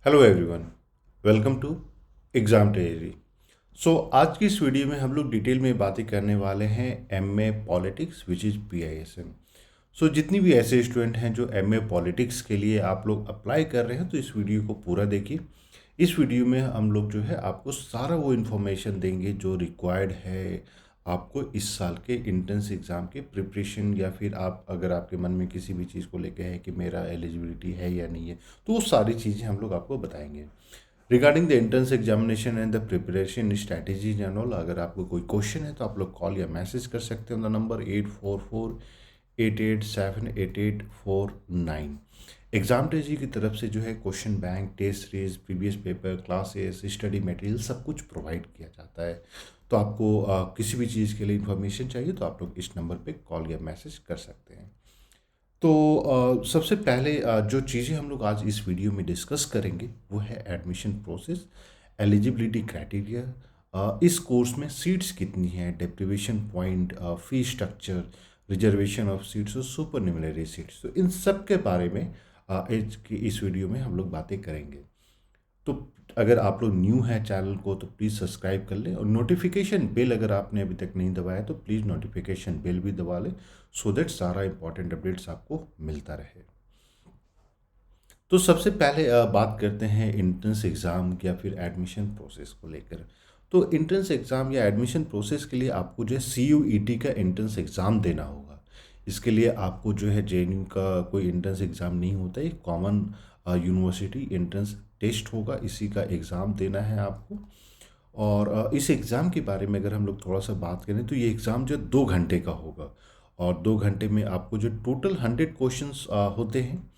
Hello everyone, welcome to Exam Treasury. आज की इस वीडियो में हम लोग डिटेल में बातें करने वाले हैं एमए पॉलिटिक्स विच इज़ पीआईएसएम। जितनी भी ऐसे स्टूडेंट हैं जो एमए पॉलिटिक्स के लिए आप लोग अप्लाई कर रहे हैं तो इस वीडियो को पूरा देखिए। इस वीडियो में हम लोग जो है आपको सारा वो इन्फॉर्मेशन देंगे जो रिक्वायर्ड है आपको इस साल के एंट्रेंस एग्ज़ाम के प्रिपरेशन, या फिर आप अगर आपके मन में किसी भी चीज़ को लेकर है कि मेरा एलिजिबिलिटी है या नहीं है, तो वो सारी चीज़ें हम लोग आपको बताएंगे regarding the entrance examination and the preparation strategies and all. अगर आपको कोई क्वेश्चन है तो आप लोग कॉल या मैसेज कर सकते हैं on the number 8448878849। Exam Treasury की तरफ से जो है question bank, test series, previous paper, classes, study material सब कुछ प्रोवाइड किया जाता है। तो आपको किसी भी चीज़ के लिए इंफॉर्मेशन चाहिए तो आप लोग इस नंबर पे कॉल या मैसेज कर सकते हैं। सबसे पहले जो चीज़ें हम लोग आज इस वीडियो में डिस्कस करेंगे वो है एडमिशन प्रोसेस, एलिजिबिलिटी क्राइटेरिया, इस कोर्स में सीट्स कितनी हैं, deprivation point, fee structure, reservation of seats और सुपर न्यूमररी सीट्स। तो इन सब के बारे में आज की इस वीडियो में हम लोग बातें करेंगे। तो अगर आप लोग न्यू हैं चैनल को तो प्लीज़ सब्सक्राइब कर लें, और नोटिफिकेशन बेल अगर आपने अभी तक नहीं दबाया तो प्लीज़ नोटिफिकेशन बेल भी दबा लें, सो दैट सारा इंपॉर्टेंट अपडेट्स आपको मिलता रहे। तो सबसे पहले बात करते हैं एंट्रेंस एग्ज़ाम या फिर एडमिशन प्रोसेस को लेकर। तो एंट्रेंस एग्ज़ाम या एडमिशन प्रोसेस के लिए आपको जो है CUET का एंट्रेंस एग्ज़ाम देना होगा। इसके लिए आपको जो है JNU का कोई एंट्रेंस एग्ज़ाम नहीं होता है, कॉमन यूनिवर्सिटी एंट्रेंस टेस्ट होगा, इसी का एग्ज़ाम देना है आपको। और इस एग्ज़ाम के बारे में अगर हम लोग थोड़ा सा बात करें तो ये एग्ज़ाम जो 2 घंटे का होगा, और 2 घंटे में आपको जो टोटल 100 क्वेश्चंस होते हैं।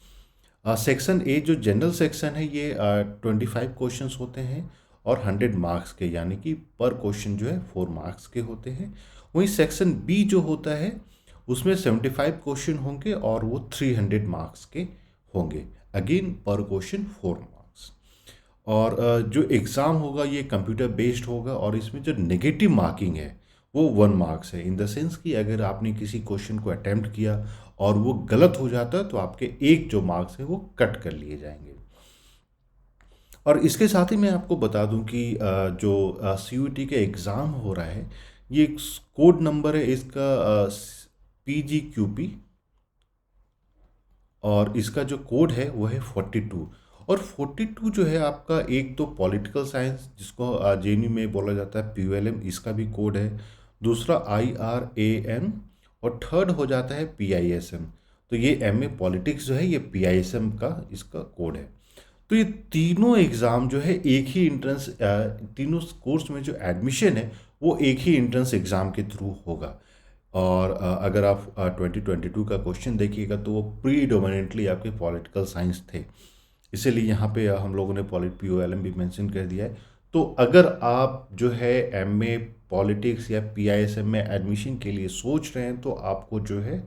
सेक्शन ए जो जनरल सेक्शन है ये 25 क्वेश्चंस होते हैं और 100 मार्क्स के, यानी कि पर क्वेश्चन जो है 4 मार्क्स के होते हैं। वहीं सेक्शन बी जो होता है उसमें 75 क्वेश्चन होंगे और वो 300 मार्क्स के होंगे, अगेन पर क्वेश्चन 4 मार्क्स। और जो एग्ज़ाम होगा ये कंप्यूटर बेस्ड होगा, और इसमें जो नेगेटिव मार्किंग है वो 1 मार्क्स है, इन द सेंस कि अगर आपने किसी क्वेश्चन को अटैम्प्ट किया और वो गलत हो जाता है तो आपके एक जो मार्क्स है वो कट कर लिए जाएंगे। और इसके साथ ही मैं आपको बता दूं कि जो CUET का एग्ज़ाम हो रहा है ये एक कोड नंबर है इसका PGQP, और इसका जो कोड है वो है 42। और 42 जो है आपका, एक तो पॉलिटिकल साइंस जिसको JNU में बोला जाता है PULM, इसका भी कोड है। दूसरा IRAM, और थर्ड हो जाता है PISM। तो ये MA पॉलिटिक्स जो है ये PISM का इसका कोड है। तो ये तीनों एग्ज़ाम जो है एक ही एंट्रेंस, तीनों कोर्स में जो एडमिशन है वो एक ही एंट्रेंस एग्ज़ाम के थ्रू होगा। और अगर आप 2022 का क्वेश्चन देखिएगा तो वो प्रीडोमिनेंटली आपके पॉलिटिकल साइंस थे, इसीलिए यहाँ पे हम लोगों ने पॉलिट POLM भी मेंशन कर दिया है। तो अगर आप जो है MA पॉलिटिक्स या PISM में एडमिशन के लिए सोच रहे हैं तो आपको जो है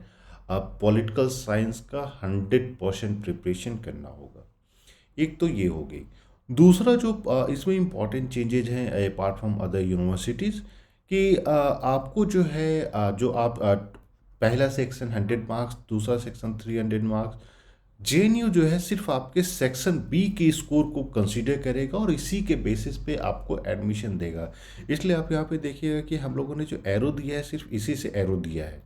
आप पॉलिटिकल साइंस का 100% प्रिपरेशन करना होगा। एक तो ये हो गई। दूसरा जो इसमें इम्पॉर्टेंट चेंजेज हैं अपार्ट फ्रॉम अदर यूनिवर्सिटीज़, कि आपको जो है जो आप पहला सेक्शन 100 मार्क्स, दूसरा सेक्शन 300 मार्क्स, JNU जो है सिर्फ आपके सेक्शन बी के स्कोर को कंसीडर करेगा और इसी के बेसिस पे आपको एडमिशन देगा। इसलिए आप यहाँ पे देखिएगा कि हम लोगों ने जो एरो दिया है सिर्फ इसी से एरो दिया है।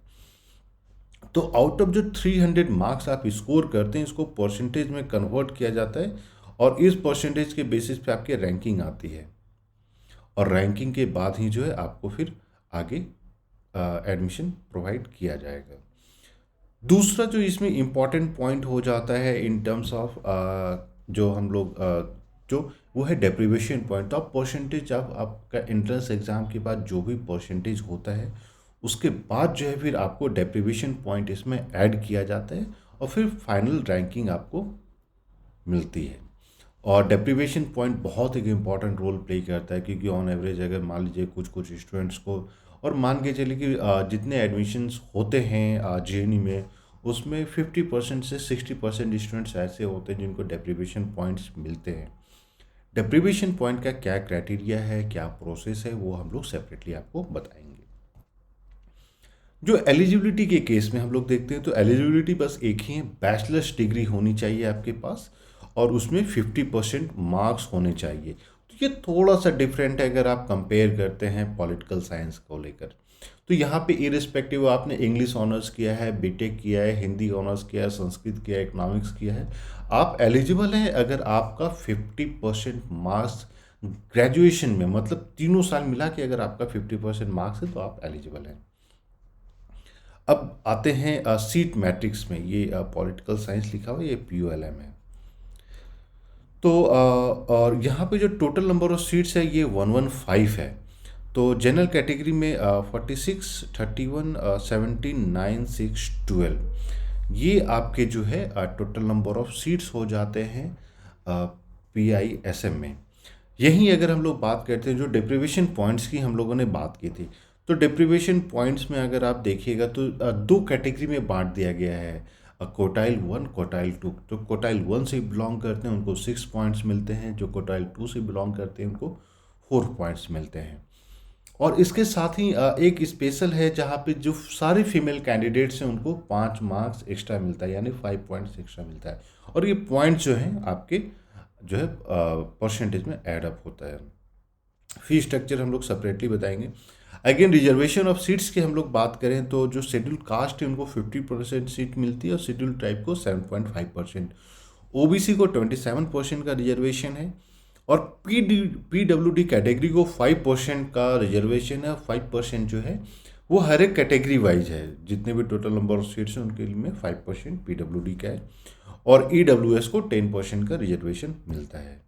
तो आउट ऑफ जो 300 मार्क्स आप स्कोर करते हैं इसको परसेंटेज में कन्वर्ट किया जाता है, और इस परसेंटेज के बेसिस पे आपकी रैंकिंग आती है, और रैंकिंग के बाद ही जो है आपको फिर आगे एडमिशन प्रोवाइड किया जाएगा। दूसरा जो इसमें इम्पॉर्टेंट पॉइंट हो जाता है इन टर्म्स ऑफ जो हम लोग जो वो है डेप्रिवेशन पॉइंट। तो आप परसेंटेज, आप आपका एंट्रेंस एग्ज़ाम के बाद जो भी परसेंटेज होता है उसके बाद जो है फिर आपको डेप्रिवेशन पॉइंट इसमें ऐड किया जाता है, और फिर फाइनल रैंकिंग आपको मिलती है। और डेप्रिवेशन पॉइंट बहुत एक इम्पॉर्टेंट रोल प्ले करता है, क्योंकि ऑन एवरेज अगर मान लीजिए कुछ कुछ स्टूडेंट्स को, और मान के चलिए कि जितने एडमिशन्स होते हैं JNU में उसमें 50% से 60% स्टूडेंट्स ऐसे होते हैं जिनको डेप्रिवेशन पॉइंट्स मिलते हैं। डेप्रिवेशन पॉइंट का क्या क्राइटेरिया है, क्या प्रोसेस है, वो हम लोग सेपरेटली आपको बताएंगे। जो एलिजिबिलिटी के केस में हम लोग देखते हैं तो एलिजिबिलिटी बस एक ही है, बैचलर्स डिग्री होनी चाहिए आपके पास, और उसमें 50% मार्क्स होने चाहिए। तो ये थोड़ा सा डिफरेंट है अगर आप कंपेयर करते हैं पॉलिटिकल साइंस को लेकर। तो यहाँ पे इरिस्पेक्टिव आपने इंग्लिश ऑनर्स किया है, बीटेक किया है, हिंदी ऑनर्स किया है, संस्कृत किया है, इकोनॉमिक्स किया है, आप एलिजिबल हैं अगर आपका 50% मार्क्स ग्रेजुएशन में, मतलब तीनों साल मिला के अगर आपका 50% मार्क्स है तो आप एलिजिबल हैं। अब आते हैं सीट मैट्रिक्स में, ये पॉलिटिकल साइंस लिखा हुआ है, ये PULM है। तो और यहाँ पे जो टोटल नंबर ऑफ सीट्स है ये 115 है। तो जनरल कैटेगरी में 46, 31, 17, 9, 6, 12, ये आपके जो है टोटल नंबर ऑफ सीट्स हो जाते हैं PISM में। यहीं अगर हम लोग बात करते हैं जो डिप्रीवेशन पॉइंट्स की हम लोगों ने बात की थी, तो डिप्रीवेशन पॉइंट्स में अगर आप देखिएगा तो दो कैटेगरी में बांट दिया गया है, कोटाइल 1, कोटाइल 2। तो कोटाइल 1 से बिलोंग करते हैं उनको 6 पॉइंट्स मिलते हैं, जो कोटाइल 2 से बिलोंग करते हैं उनको 4 पॉइंट्स मिलते हैं। और इसके साथ ही एक स्पेशल है जहाँ पे जो सारे फीमेल कैंडिडेट्स हैं उनको 5 मार्क्स एक्स्ट्रा मिलता है, यानी 5 पॉइंट्स एक्स्ट्रा मिलता है। और ये पॉइंट्स जो हैं आपके जो है परसेंटेज में ऐड अप होता है। फी स्ट्रक्चर हम लोग सेपरेटली बताएंगे। अगेन रिजर्वेशन ऑफ सीट्स की हम लोग बात करें तो जो शेड्यूल कास्ट है उनको 50% सीट मिलती है और शेड्यूल ट्राइब को 7.5%, OBC को 27% का रिजर्वेशन है और PWD कैटेगरी को 5% का रिजर्वेशन है। 5% जो है वो हर एक कैटेगरी वाइज है, जितने भी टोटल नंबर ऑफ सीट्स हैं उनके लिए 5% PWD का है और EWS को 10% का रिजर्वेशन मिलता है।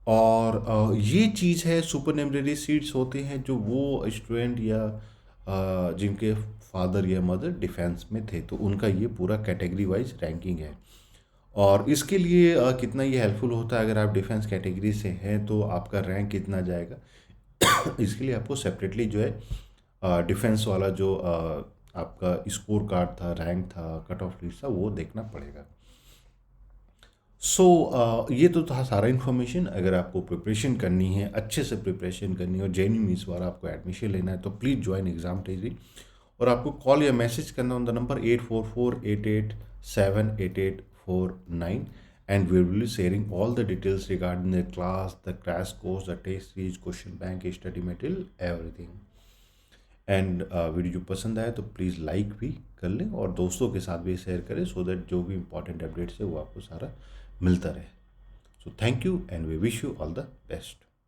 और ये चीज़ है, सुपरनुमरेरी सीट्स होते हैं जो वो स्टूडेंट या जिनके फादर या मदर डिफेंस में थे, तो उनका ये पूरा कैटेगरी वाइज रैंकिंग है। और इसके लिए कितना ये हेल्पफुल होता है, अगर आप डिफेंस कैटेगरी से हैं तो आपका रैंक कितना जाएगा इसके लिए आपको सेपरेटली जो है डिफेंस वाला जो आपका स्कोर कार्ड था, रैंक था, कट ऑफ लिस्ट था, वो देखना पड़ेगा। ये तो था सारा इन्फॉर्मेशन। अगर आपको प्रिपरेशन करनी है, अच्छे से प्रिपरेशन करनी है और JNU में इस बार आपको एडमिशन लेना है तो प्लीज़ ज्वाइन एग्ज़ाम टेरी। और आपको कॉल या मैसेज करना on the number 8448878849 and we will be sharing all the details regarding the class, the crash course, the test series, question bank, study material, everything. And video जो पसंद आए तो please like भी कर लें और दोस्तों के साथ भी शेयर करें, सो दैट जो भी इंपॉर्टेंट अपडेट्स है वो आपको सारा मिलता रहे। So thank you and we wish you all the best.